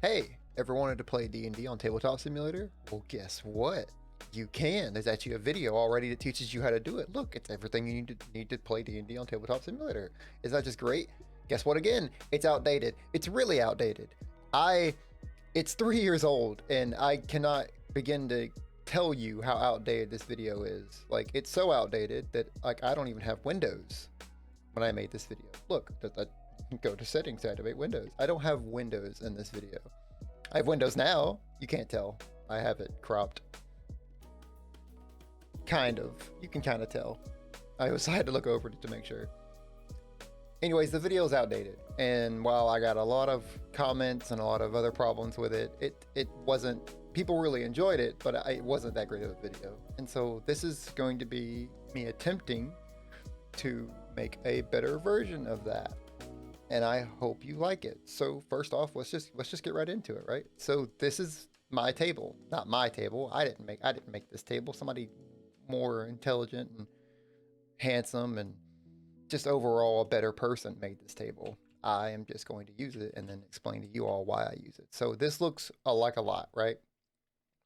Hey, ever wanted to play D&D on Tabletop Simulator? Well, guess what? You can. There's actually a video already that teaches you how to do it. Look, it's everything you need to play D&D on Tabletop Simulator. Is that just great? Guess what again? It's outdated. It's really outdated. It's 3 years old and I cannot begin to tell you how outdated this video is. Like, it's so outdated that like I don't even have Windows when I made this video. Look, go to settings to activate Windows. I don't have Windows in this video. I have Windows now. You can't tell. I have it cropped. Kind of. You can kind of tell. I had to look over it to make sure. Anyways, the video is outdated. And while I got a lot of comments and a lot of other problems with it, it wasn't, people really enjoyed it, but it wasn't that great of a video. And so this is going to be me attempting to make a better version of that. And I hope you like it. So first off, let's just get right into it, right? So this is my table, not my table. I didn't make this table. Somebody more intelligent and handsome and just overall a better person made this table. I am just going to use it and then explain to you all why I use it. So this looks like a lot, right?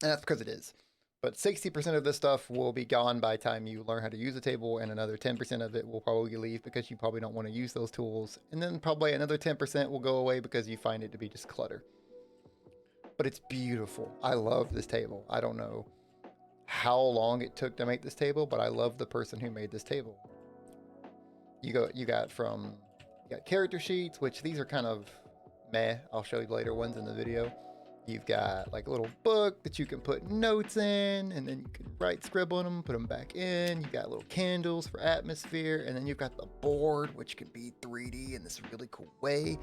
And that's because it is. But 60% of this stuff will be gone by the time you learn how to use a table, and another 10% of it will probably leave because you probably don't want to use those tools. And then probably another 10% will go away because you find it to be just clutter. But it's beautiful. I love this table. I don't know how long it took to make this table, but I love the person who made this table. You got character sheets, which these are kind of meh. I'll show you later ones in the video. You've got like a little book that you can put notes in, and then you can scribble in them, put them back in. You got little candles for atmosphere, and then you've got the board, which can be 3D in this really cool way.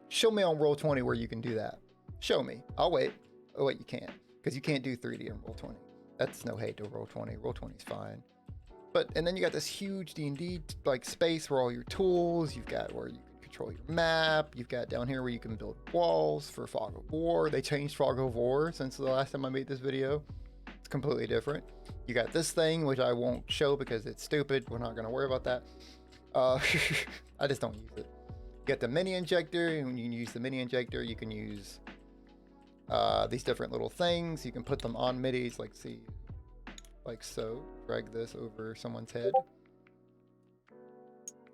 Show me on Roll20 where you can do that. Show me. I'll wait. Oh wait, you can't, because you can't do 3D in Roll20. That's no hate to Roll20. Roll20 is fine. And then you got this huge D&D like space where all your tools. You've got where you can control your map. You've got down here where you can build walls for Fog of War. They changed Fog of War since the last time I made this video. It's completely different. You got this thing, which I won't show because it's stupid. We're not going to worry about that. I just don't use it. You got the mini injector, and when you use the mini injector, you can use these different little things. You can put them on midis, like so. Drag this over someone's head.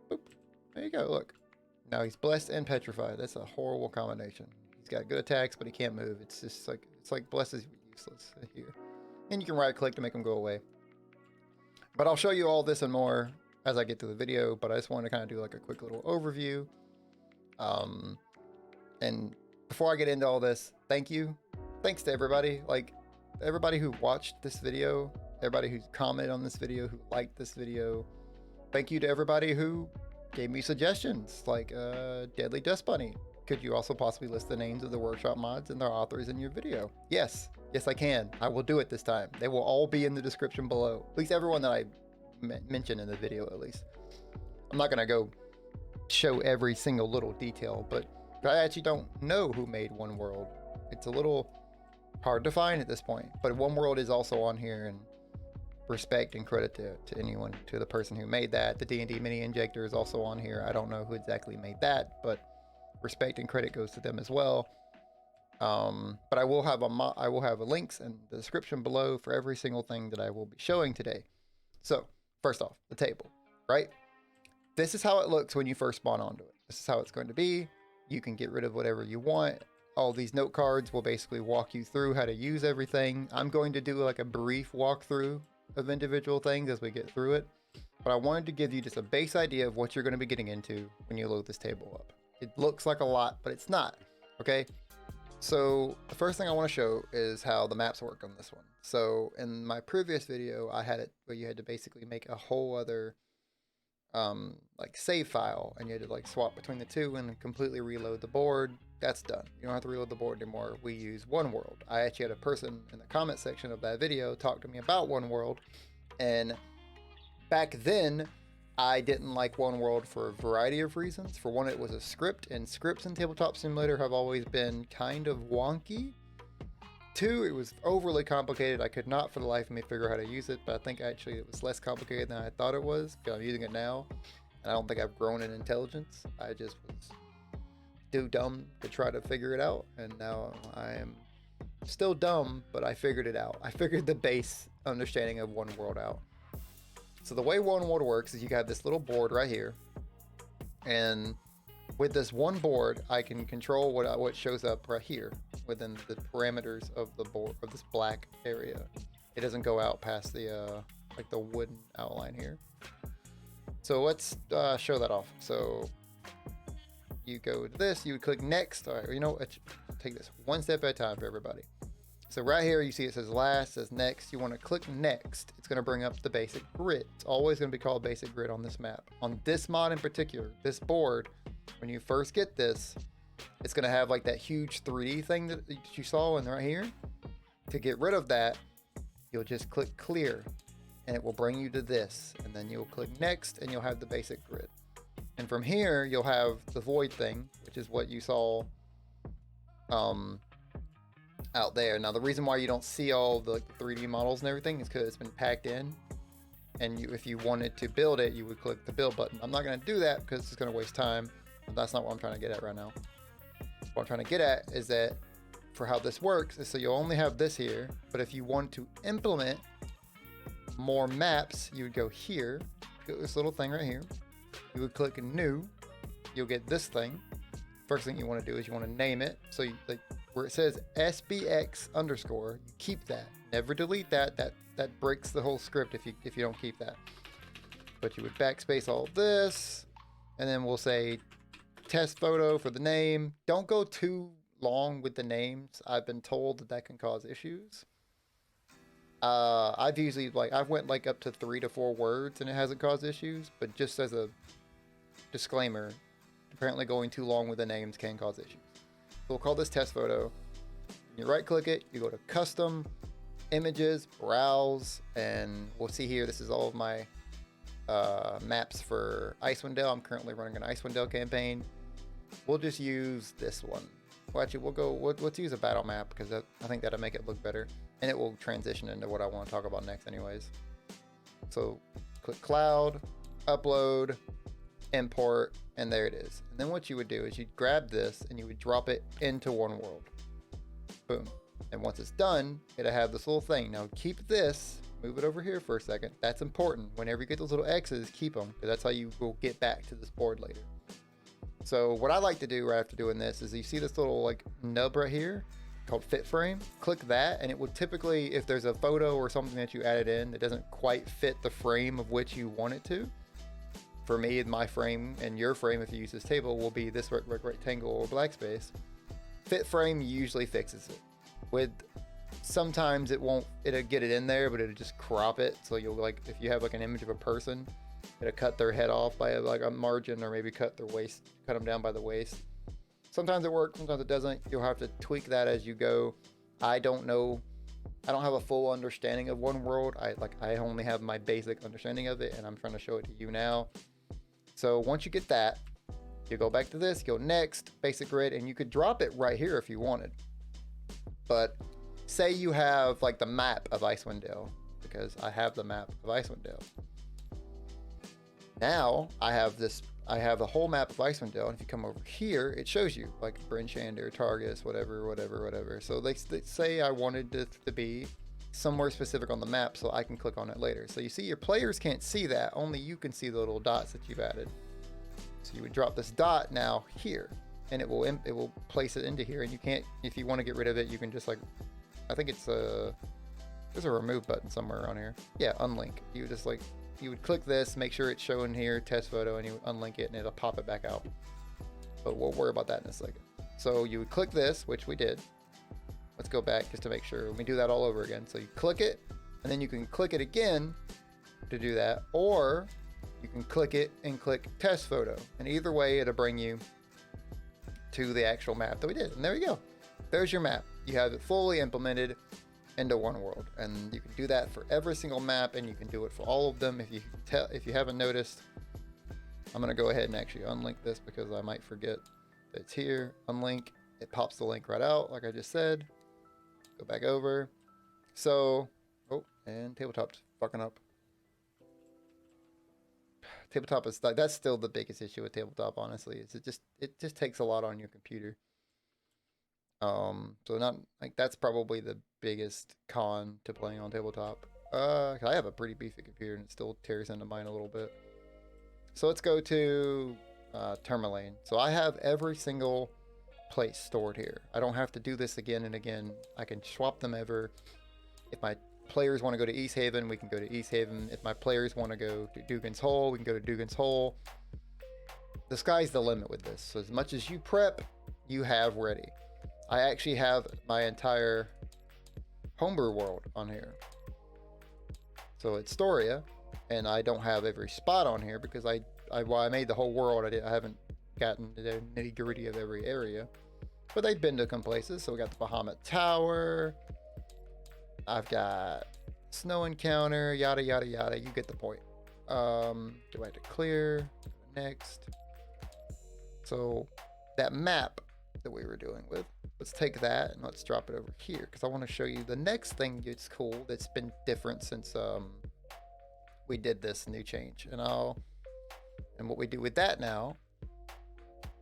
Boop. There you go, look. Now he's blessed and petrified. That's a horrible combination. He's got good attacks, but he can't move. It's like blessed is useless here. And you can right click to make him go away. But I'll show you all this and more as I get through the video, but I just want to kind of do like a quick little overview. And before I get into all this, thanks to everybody. Like everybody who watched this video, everybody who's commented on this video, who liked this video. Thank you to everybody who gave me suggestions, like Deadly Dust Bunny. Could you also possibly list the names of the workshop mods and their authors in your video? Yes, I can. I will do it this time. They will all be in the description below. At least everyone that I mentioned in the video, at least. I'm not gonna go show every single little detail, but I actually don't know who made Oneworld. It's a little hard to find at this point, but Oneworld is also on here, and respect and credit to anyone, to the person who made that. The DnD Mini injector is also on here. I don't know who exactly made that, but respect and credit goes to them as well. But I will have links in the description below for every single thing that I will be showing today. So first off, the table, right? This is how it looks when you first spawn onto it. This is how it's going to be. You can get rid of whatever you want. All these note cards will basically walk you through how to use everything. I'm going to do like a brief walkthrough of individual things as we get through it, but I wanted to give you just a base idea of what you're going to be getting into when you load this table up. It looks like a lot, but it's not. Okay, so the first thing I want to show is how the maps work on this one. So in my previous video, I had it where you had to basically make a whole other like save file, and you had to like swap between the two and completely reload the board. That's done. You don't have to reload the board anymore. We use Oneworld. I actually had a person in the comment section of that video talk to me about Oneworld, and back then I didn't like Oneworld for a variety of reasons. For one, it was a script, and scripts in Tabletop Simulator have always been kind of wonky. Two, it was overly complicated. I could not for the life of me figure out how to use it, but I think actually it was less complicated than I thought it was, because I'm using it now, and I don't think I've grown in intelligence. I just was too dumb to try to figure it out, and now I am still dumb, but I figured it out. I figured the base understanding of Oneworld out. So the way Oneworld works is you have this little board right here, and with this one board, I can control what shows up right here within the parameters of the board, of this black area. It doesn't go out past the like the wooden outline here. So let's show that off. So you go to this, you would click next. All right, you know, take this one step at a time for everybody. So right here, you see it says last, says next. You want to click next. It's going to bring up the basic grid. It's always going to be called basic grid on this map. On this mod in particular, this board, when you first get this, it's going to have like that huge 3D thing that you saw in right here. To get rid of that, you'll just click clear and it will bring you to this. And then you'll click next and you'll have the basic grid. And from here, you'll have the void thing, which is what you saw out there. Now, the reason why you don't see all the 3D models and everything is because it's been packed in. And if you wanted to build it, you would click the build button. I'm not going to do that because it's going to waste time. But that's not what I'm trying to get at right now. What I'm trying to get at is that for how this works is so you'll only have this here. But if you want to implement more maps, you would go here, go this little thing right here. You would click new. You'll get this thing. First thing you want to do is you want to name it. So you, like where it says SBX underscore, you keep that. Never delete that. That breaks the whole script if you don't keep that. But you would backspace all this, and then we'll say test photo for the name. Don't go too long with the names. I've been told that can cause issues. I've usually I've went up to 3 to 4 words and it hasn't caused issues, but just as a disclaimer, apparently going too long with the names can cause issues. So we'll call this test photo. You right click it, you go to custom, images, browse, and we'll see here, this is all of my maps for Icewind Dale. I'm currently running an Icewind Dale campaign. We'll just use this one. Well, actually, let's use a battle map because I think that'll make it look better. And it will transition into what I want to talk about next anyways. So click cloud, upload, import, and there it is. And then what you would do is you'd grab this and you would drop it into Oneworld. Boom. And once it's done, it'll have this little thing. Now keep this, move it over here for a second. That's important. Whenever you get those little X's, keep them, because that's how you will get back to this board later. So what I like to do right after doing this is you see this little nub right here called fit frame. Click that and it will typically, if there's a photo or something that you added in that doesn't quite fit the frame of which you want it to. For me, my frame and your frame, if you use this table, will be this rectangle or black space. Fit frame usually fixes it. With sometimes it'll get it in there, but it'll just crop it. So you'll if you have an image of a person, it'll cut their head off by a margin, or maybe cut their waist, cut them down by the waist. Sometimes it works, sometimes it doesn't. You'll have to tweak that as you go. I don't know. I don't have a full understanding of Oneworld. I only have my basic understanding of it, and I'm trying to show it to you now. So once you get that, you go back to this, go next, basic grid, and you could drop it right here if you wanted. But say you have the map of Icewind Dale, because I have the map of Icewind Dale. Now I have the whole map of Icewind Dale, and if you come over here, it shows you Bryn Shander, Targus, whatever. So let's say I wanted this to be somewhere specific on the map, so I can click on it later. So you see, your players can't see that, only you can see the little dots that you've added. So you would drop this dot now here, and it will place it into here. And you can't, if you want to get rid of it, you can just I think it's there's a remove button somewhere around here. Yeah, unlink. You just you would click this, make sure it's showing here, test photo, and you would unlink it and it'll pop it back out. But we'll worry about that in a second. So you would click this, which we did. Let's go back just to make sure. We do that all over again. So you click it, and then you can click it again to do that, or you can click it and click test photo. And either way, it'll bring you to the actual map that we did. And there you go. There's your map. You have it fully implemented into Oneworld, and you can do that for every single map, and you can do it for all of them. If you haven't noticed, I'm gonna go ahead and actually unlink this because I might forget that it's here. Unlink, it pops the link right out like I just said. Go back over. So, oh, and tabletop's fucking up. Tabletop is like, that's still the biggest issue with tabletop, honestly. Is it just takes a lot on your computer. So not like that's probably the biggest con to playing on tabletop. I have a pretty beefy computer and it still tears into mine a little bit. So let's go to Tourmaline. So I have every single place stored here. I don't have to do this again and again. I can swap them ever. If my players want to go to East Haven, we can go to East Haven. If my players want to go to Dugan's Hole, we can go to Dugan's Hole. The sky's the limit with this. So as much as you prep, you have ready. I actually have my entire homebrew world on here. So it's Storia, and I don't have every spot on here because while I made the whole world, I haven't gotten to the nitty gritty of every area. But they've been to some places. So we got the Bahamut Tower. I've got snow encounter, yada yada yada. You get the point. Do I have to clear? Next. So that map that we were doing with, let's take that and let's drop it over here because I want to show you the next thing that's cool that's been different since we did this new change. And what we do with that now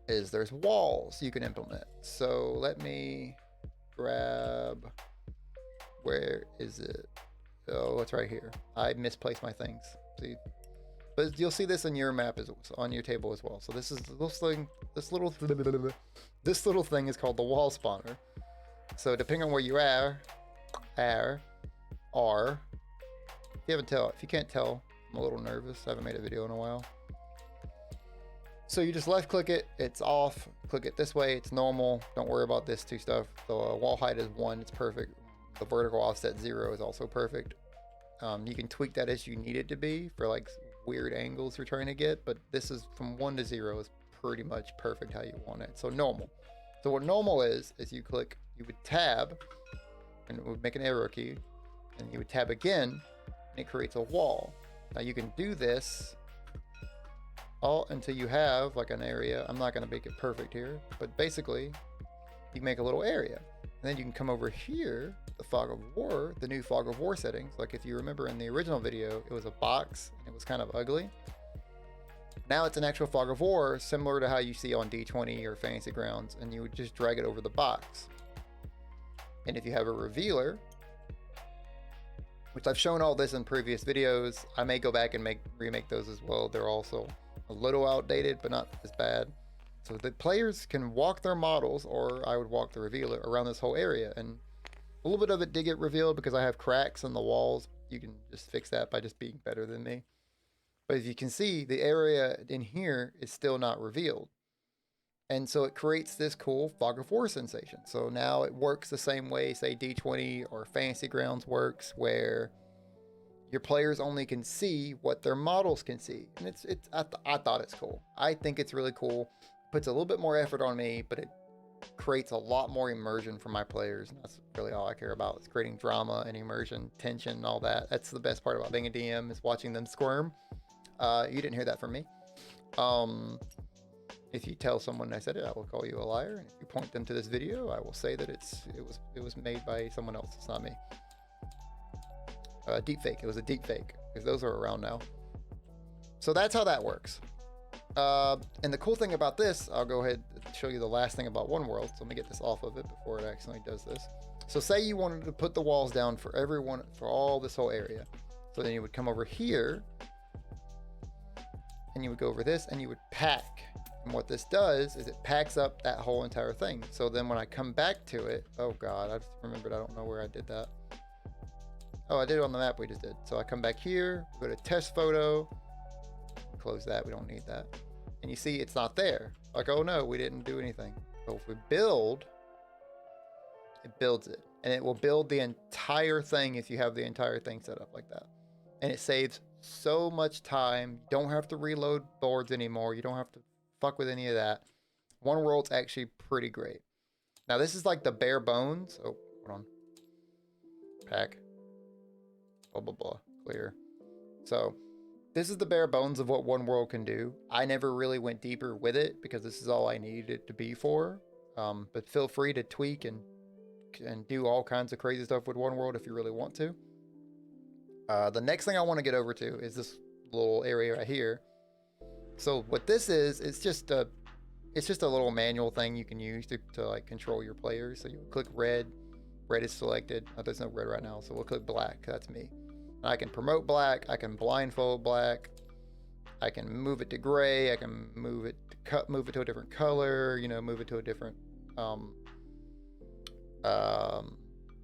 is there's walls you can implement. So let me grab, where is it? Oh, it's right here. I misplaced my things. See, but you'll see this in your map on your table as well. So this is this little thing is called the wall spawner. So depending on where you are, if you can't tell, I'm a little nervous. I haven't made a video in a while. So you just left click it, it's off. Click it this way, it's normal. Don't worry about this two stuff. The wall height is 1, it's perfect. The vertical offset 0 is also perfect. You can tweak that as you need it to be for like weird angles you're trying to get, but this is from 1 to 0 is pretty much perfect how you want it. So normal. So what normal is you would tab, and it would make an arrow key, and you would tab again, and it creates a wall. Now you can do this all until you have like an area. I'm not going to make it perfect here, but basically you make a little area. And then you can come over here, the Fog of War, the new Fog of War settings. Like if you remember in the original video, it was a box and it was kind of ugly. Now it's an actual Fog of War, similar to how you see on D20 or Fantasy Grounds, and you would just drag it over the box. And if you have a revealer, which I've shown all this in previous videos, I may go back and remake those as well. They're also a little outdated, but not as bad. So the players can walk their models, or I would walk the revealer around this whole area. And a little bit of it did get revealed because I have cracks in the walls. You can just fix that by just being better than me. But as you can see, the area in here is still not revealed. And so it creates this cool Fog of War sensation. So now it works the same way, say D20 or Fantasy Grounds works, where your players only can see what their models can see. And I thought it's cool. I think it's really cool. Puts a little bit more effort on me, but it creates a lot more immersion for my players. And that's really all I care about. It's creating drama and immersion, tension, and all that. That's the best part about being a DM, is watching them squirm. You didn't hear that from me. If you tell someone I said it, I will call you a liar. And if you point them to this video, I will say that it was made by someone else. It's not me. Deep fake. It was a deep fake, because those are around now. So that's how that works. And the cool thing about this, I'll go ahead and show you the last thing about Oneworld. So let me get this off of it before it accidentally does this. So say you wanted to put the walls down for everyone, for all this whole area. So then you would come over here, and you would go over this, and you would pack. And what this does is it packs up that whole entire thing. So then when I come back to it, oh God, I just remembered, I don't know where I did that. Oh, I did it on the map we just did. So I come back here, go to test photo, close that, we don't need that. And you see it's not there. Like, oh no, we didn't do anything. But if we build, it builds it. And it will build the entire thing if you have the entire thing set up like that. And it saves so much time. You don't have to reload boards anymore. You don't have to fuck with any of that. Oneworld's actually pretty great. Now this is like the bare bones. Oh, hold on. Pack. Blah, blah, blah. Clear. So this is the bare bones of what Oneworld can do. I never really went deeper with it because this is all I needed it to be for. But feel free to tweak and do all kinds of crazy stuff with Oneworld if you really want to. The next thing I want to get over to is this little area right here. So what this is, it's just a little manual thing you can use to like control your players. So you click red, red is selected. Oh, there's no red right now, so we'll click black. That's me. And I can promote black, I can blindfold black, I can move it to gray, I can move it to a different color, you know, move it to a different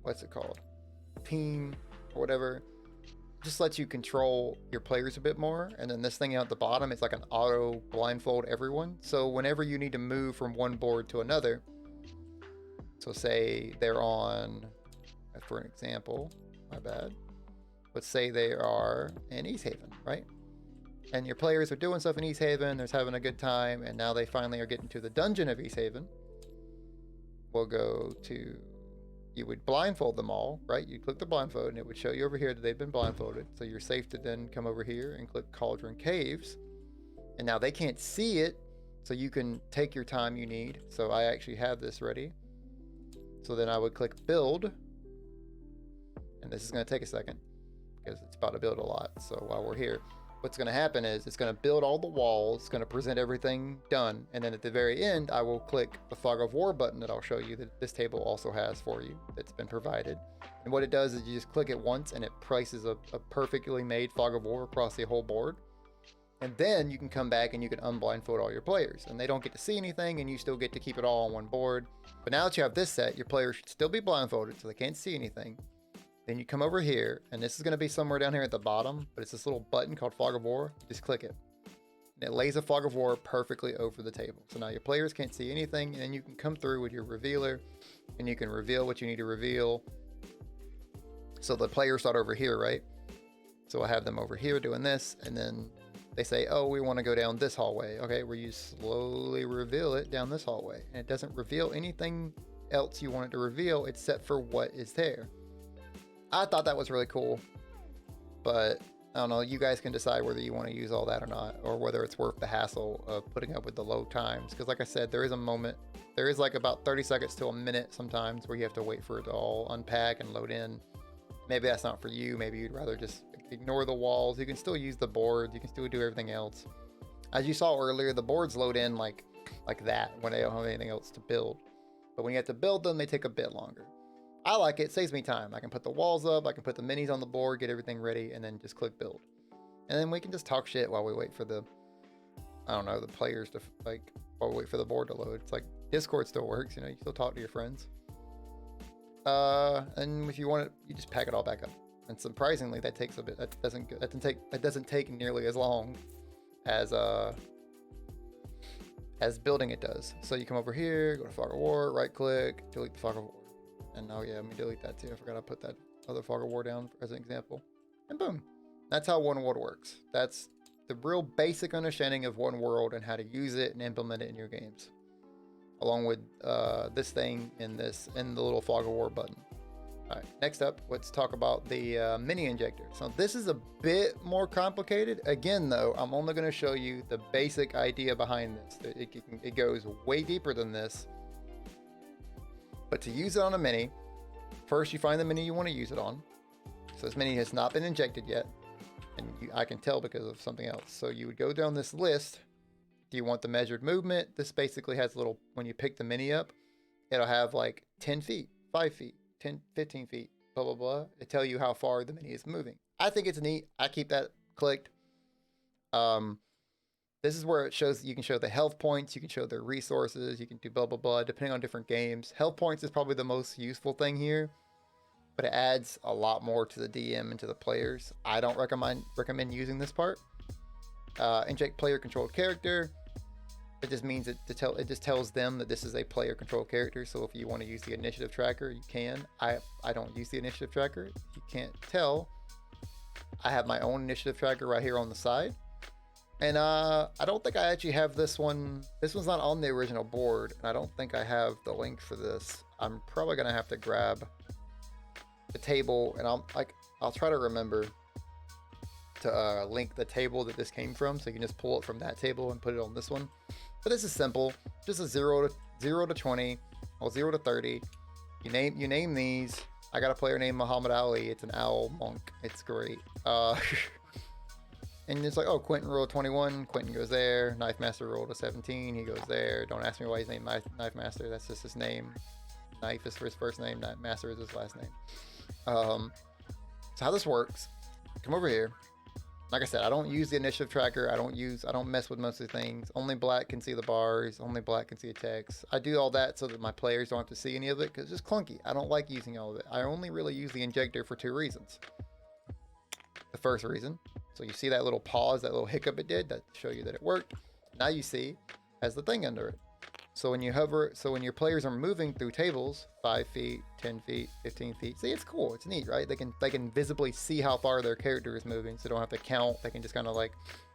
what's it called? Team or whatever. Just lets you control your players a bit more. And then this thing out at the bottom, it's like an auto blindfold everyone. So whenever you need to move from one board to another, so say they're on, for an example, my bad, let's say they are in East Haven, right? And your players are doing stuff in East Haven, they're having a good time, and now they finally are getting to the dungeon of East Haven. We'll go to, you would blindfold them all, right? You click the blindfold and it would show you over here that they've been blindfolded. So you're safe to then come over here and click Cauldron Caves. And now they can't see it, so you can take your time you need. So I actually have this ready. So then I would click Build. And this is going to take a second because it's about to build a lot. So while we're here, what's going to happen is it's going to build all the walls, it's going to present everything done, and then at the very end I will click the Fog of War button that I'll show you that this table also has for you, that's been provided. And what it does is you just click it once and it places a perfectly made Fog of War across the whole board. And then you can come back and you can unblindfold all your players, and they don't get to see anything and you still get to keep it all on one board. But now that you have this set, your players should still be blindfolded so they can't see anything. Then you come over here, and this is going to be somewhere down here at the bottom, but it's this little button called Fog of War. You just click it. And it lays a Fog of War perfectly over the table. So now your players can't see anything, and then you can come through with your revealer, and you can reveal what you need to reveal. So the players start over here, right? So I have them over here doing this, and then they say, oh, we want to go down this hallway. Okay, where you slowly reveal it down this hallway. And it doesn't reveal anything else you want it to reveal except for what is there. I thought that was really cool, but I don't know, you guys can decide whether you want to use all that or not, or whether it's worth the hassle of putting up with the load times. Because like I said, there is a moment, there is like about 30 seconds to a minute sometimes where you have to wait for it to all unpack and load in. Maybe that's not for you. Maybe you'd rather just ignore the walls. You can still use the boards. You can still do everything else. As you saw earlier, the boards load in like that when they don't have anything else to build. But when you have to build them, they take a bit longer. I like it. It saves me time. I can put the walls up, I can put the minis on the board, get everything ready, and then just click build. And then we can just talk shit while we wait for the, I don't know, the players to, like, while we wait for the board to load. It's like Discord still works, you know, you still talk to your friends. And if you want it, you just pack it all back up. And surprisingly, that takes a bit. That doesn't take nearly as long as building it does. So you come over here, go to Fog of War, right click, delete the Fog of War. And oh yeah, let me delete that too. I forgot I put that other Fog of War down as an example. And boom. That's how Oneworld works. That's the real basic understanding of Oneworld and how to use it and implement it in your games. Along with this thing and the little Fog of War button. All right, next up, let's talk about the mini injector. So this is a bit more complicated. Again, though, I'm only going to show you the basic idea behind this. It goes way deeper than this. But to use it on a mini, first you find the mini you want to use it on. So this mini has not been injected yet, and I can tell because of something else. So you would go down this list. Do you want the measured movement? This basically has a little, when you pick the mini up, it'll have like 10 feet, 5 feet, 10, 15 feet, blah, blah, blah. It tell you how far the mini is moving. I think it's neat. I keep that clicked. This is where it shows, you can show the health points, you can show their resources, you can do blah, blah, blah, depending on different games. Health points is probably the most useful thing here, but it adds a lot more to the DM and to the players. I don't recommend using this part. Inject player controlled character. It just means it just tells them that this is a player controlled character. So if you want to use the initiative tracker, you can. I don't use the initiative tracker. If you can't tell, I have my own initiative tracker right here on the side. And I don't think I actually have this one. This one's not on the original board, and I don't think I have the link for this. I'm probably gonna have to grab the table, and I'll try to remember to link the table that this came from, so you can just pull it from that table and put it on this one. But this is simple, just a 0 to 20, or 0 to 30. You name these. I got a player named Muhammad Ali. It's an owl monk. It's great. And it's like, oh, Quentin rolled 21. Quentin goes there. Knife Master rolled a 17. He goes there. Don't ask me why he's named Knife Master. That's just his name. Knife is for his first name. Knife Master is his last name. So how this works, come over here. Like I said, I don't use the initiative tracker. I don't mess with most of the things. Only black can see the bars. Only black can see the text. I do all that so that my players don't have to see any of it because it's just clunky. I don't like using all of it. I only really use the injector for 2 reasons. The first reason, so you see that little pause, that little hiccup it did, that show you that it worked. Now you see has the thing under it. So when you hover, so when your players are moving through tables, 5 feet, 10 feet, 15 feet, see, it's cool, it's neat, right? They can visibly see how far their character is moving, so they don't have to count. They can just kind of like,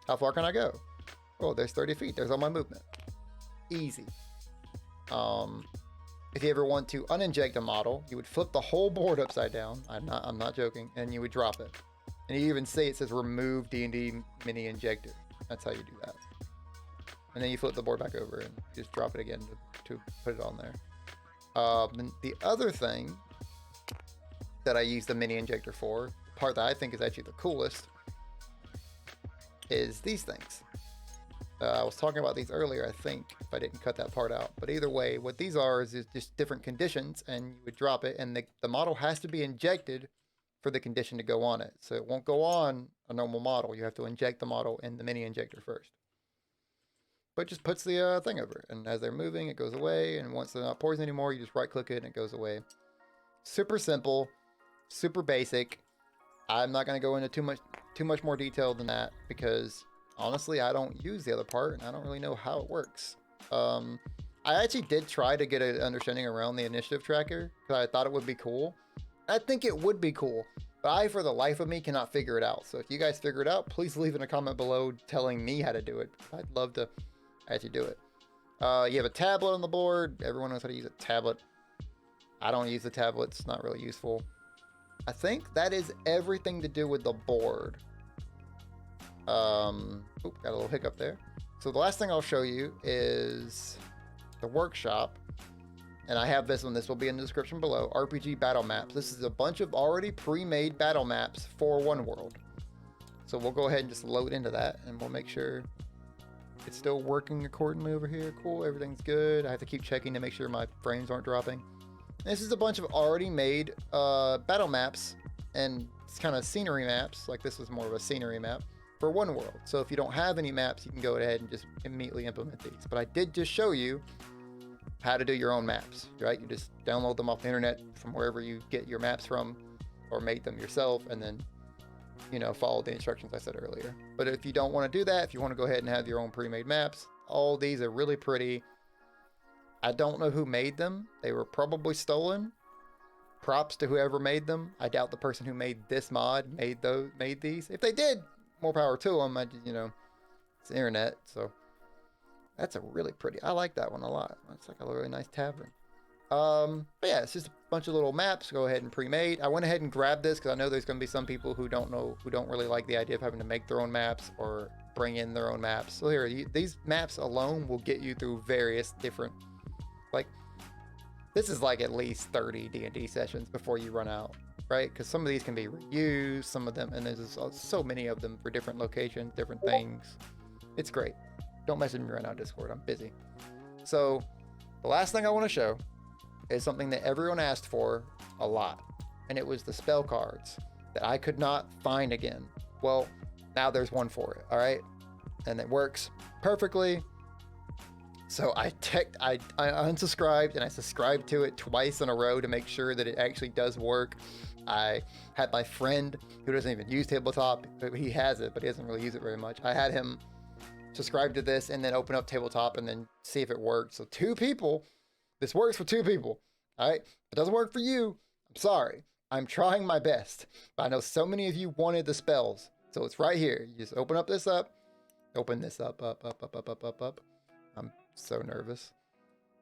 how far can I go? Oh, there's 30 feet, there's all my movement. Easy. If you ever want to uninject a model, you would flip the whole board upside down. I'm not joking, and you would drop it. And you even see it says remove DnD Mini injector. That's how you do that. And then you flip the board back over and just drop it again to put it on there. Then the other thing that I use the mini injector for, the part that I think is actually the coolest, is these things. I was talking about these earlier, I think, if I didn't cut that part out. But either way, what these are is just different conditions, and you would drop it, and the model has to be injected for the condition to go on it. So it won't go on a normal model. You have to inject the model in the mini injector first. But it just puts the thing over it, and as they're moving, it goes away, and once they're not poison anymore, you just right click it and it goes away. Super simple, super basic. I'm not going to go into too much more detail than that because honestly I don't use the other part and I don't really know how it works. I actually did try to get an understanding around the initiative tracker because I thought it would be cool. I think it would be cool, but I, for the life of me, cannot figure it out. So if you guys figure it out, please leave in a comment below telling me how to do it. I'd love to actually do it. You have a tablet on the board. Everyone knows how to use a tablet. I don't use the tablet. It's not really useful. I think that is everything to do with the board. Got a little hiccup there. So the last thing I'll show you is the workshop. And I have this one. This will be in the description below. RPG battle maps. This is a bunch of already pre-made battle maps for Oneworld. So we'll go ahead and just load into that, and we'll make sure it's still working accordingly over here. Cool, everything's good. I have to keep checking to make sure my frames aren't dropping. This is a bunch of already made battle maps and kind of scenery maps. Like this was more of a scenery map for Oneworld. So if you don't have any maps, you can go ahead and just immediately implement these. But I did just show you how to do your own maps, right? You just download them off the internet from wherever you get your maps from, or make them yourself, and then, you know, follow the instructions I said earlier. But if you don't want to do that, if you want to go ahead and have your own pre-made maps, all these are really pretty. I don't know who made them. They were probably stolen. Props to whoever made them. I doubt the person who made this mod made these. If they did, more power to them. You know, it's the internet, so that's a really pretty. I like that one a lot. It's like a really nice tavern. But yeah, it's just a bunch of little maps. Go ahead and pre-made. I went ahead and grabbed this because I know there's going to be some people who don't really like the idea of having to make their own maps or bring in their own maps. So here, these maps alone will get you through various different, like, this is like at least 30 D&D sessions before you run out, right? Because some of these can be reused, some of them, and there's so many of them for different locations, different things. It's great. Don't message me right now, Discord. I'm busy. So the last thing I want to show is something that everyone asked for a lot, and it was the spell cards that I could not find again. Well, now there's one for it, all right? And it works perfectly. So I unsubscribed and I subscribed to it twice in a row to make sure that it actually does work. I had my friend who doesn't even use tabletop, but he has it, but he doesn't really use it very much. I had him subscribe to this and then open up tabletop and then see if it worked. So 2 people, this works for 2 people. All right. If it doesn't work for you, I'm sorry. I'm trying my best, but I know so many of you wanted the spells. So it's right here. You just open this up. I'm so nervous.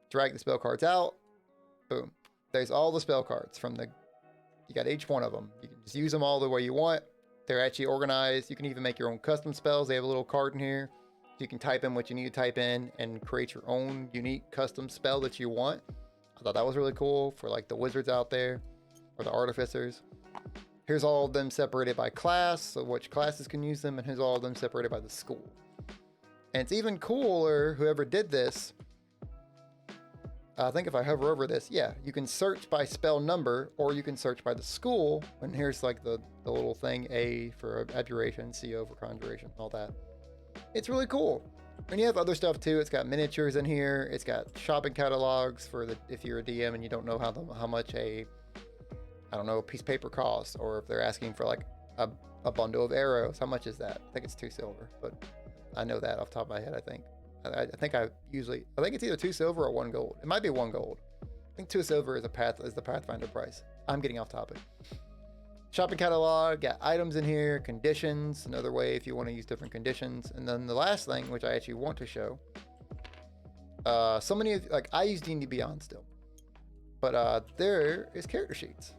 Drag the spell cards out. Boom. There's all the spell cards you got each one of them. You can just use them all the way you want. They're actually organized. You can even make your own custom spells. They have a little card in here. You can type in what you need to type in and create your own unique custom spell that you want. I thought that was really cool for like the wizards out there or the artificers Here's all of them separated by class, so which classes can use them, and here's all of them separated by the school. And it's even cooler, whoever did this, I think if I hover over this, yeah, you can search by spell number, or you can search by the school. And here's like the little thing, A for abjuration, CO for conjuration, all that. It's really cool. And you have other stuff too. It's got miniatures in here. It's got shopping catalogs for if you're a DM and you don't know how much a piece of paper costs, or if they're asking for like a bundle of arrows. How much is that? I think it's 2 silver, but I know that off the top of my head, I think. I think it's either 2 silver or 1 gold. It might be 1 gold. I think 2 silver is the Pathfinder price. I'm getting off topic. Shopping catalog, got items in here, conditions, another way if you want to use different conditions. And then the last thing, which I actually want to show, so many of, like, I use D&D Beyond still, but there is character sheets.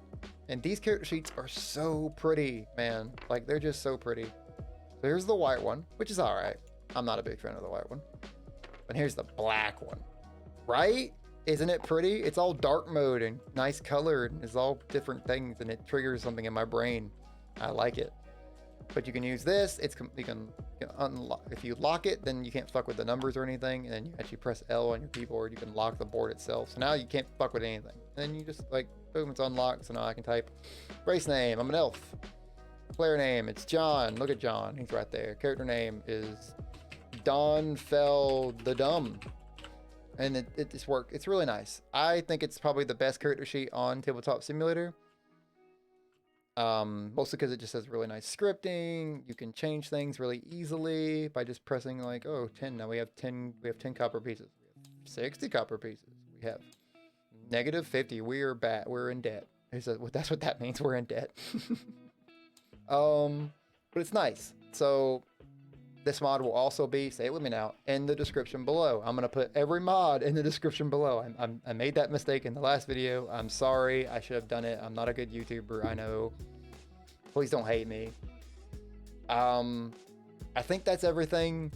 And these character sheets are so pretty, man. Like, they're just so pretty. So here's the white one, which is all right. I'm not a big fan of the white one. But here's the black one, right? Isn't it pretty? It's all dark mode and nice colored, and it's all different things, and it triggers something in my brain. I like it. But you can use this. You can unlock. If you lock it, then you can't fuck with the numbers or anything, and then you actually press L on your keyboard. You can lock the board itself. So now you can't fuck with anything. And then you just like, boom, it's unlocked. So now I can type race name. I'm an elf. Player name, it's John. Look at John. He's right there. Character name is Don Fell the Dumb. And it just worked. It's really nice. I think it's probably the best character sheet on Tabletop Simulator. Mostly because it just has really nice scripting. You can change things really easily by just pressing like, oh, 10. Now we have 10 copper pieces. We have 60 copper pieces. We have -50. We're in debt. That's what that means. We're in debt. But it's nice. So this mod will also be, say it with me now, in the description below. I'm going to put every mod in the description below. I made that mistake in the last video. I'm sorry. I should have done it. I'm not a good YouTuber. I know. Please don't hate me. I think that's everything.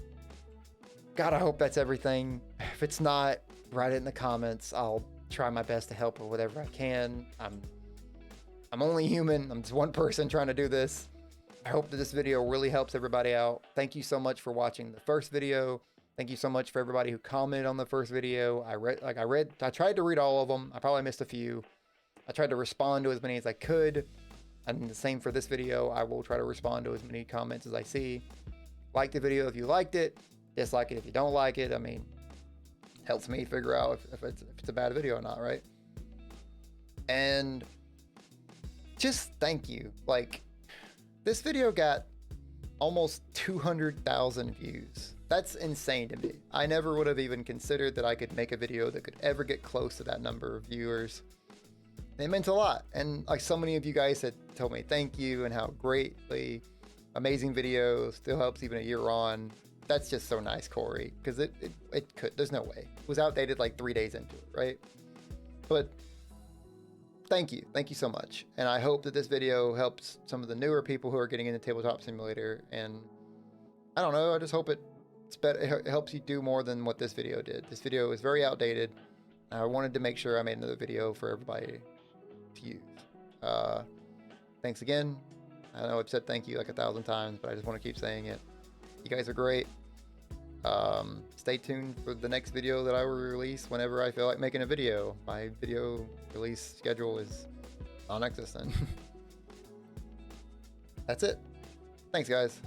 God, I hope that's everything. If it's not, write it in the comments. I'll try my best to help with whatever I can. I'm only human. I'm just one person trying to do this. I hope that this video really helps everybody out. Thank you so much for watching the first video. Thank you so much for everybody who commented on the first video. I tried to read all of them. I probably missed a few. I tried to respond to as many as I could. And the same for this video. I will try to respond to as many comments as I see. Like the video if you liked it. Dislike it if you don't like it. I mean, helps me figure out if it's a bad video or not, right? And just thank you. Like, this video got almost 200,000 views. That's insane to me. I never would have even considered that I could make a video that could ever get close to that number of viewers. It meant a lot. And like, so many of you guys had told me thank you and how greatly amazing video still helps even a year on. That's just so nice, Corey, because it could, there's no way. It was outdated like 3 days into it, right? But thank you so much. And I hope that this video helps some of the newer people who are getting into Tabletop Simulator. And I don't know, I just hope it helps you do more than what this video did. This video is very outdated. I wanted to make sure I made another video for everybody to use. Thanks again. I know I've said thank you like 1,000 times, but I just want to keep saying it. You guys are great. Stay tuned for the next video that I will release whenever I feel like making a video. My video release schedule is non-existent. That's it. Thanks, guys.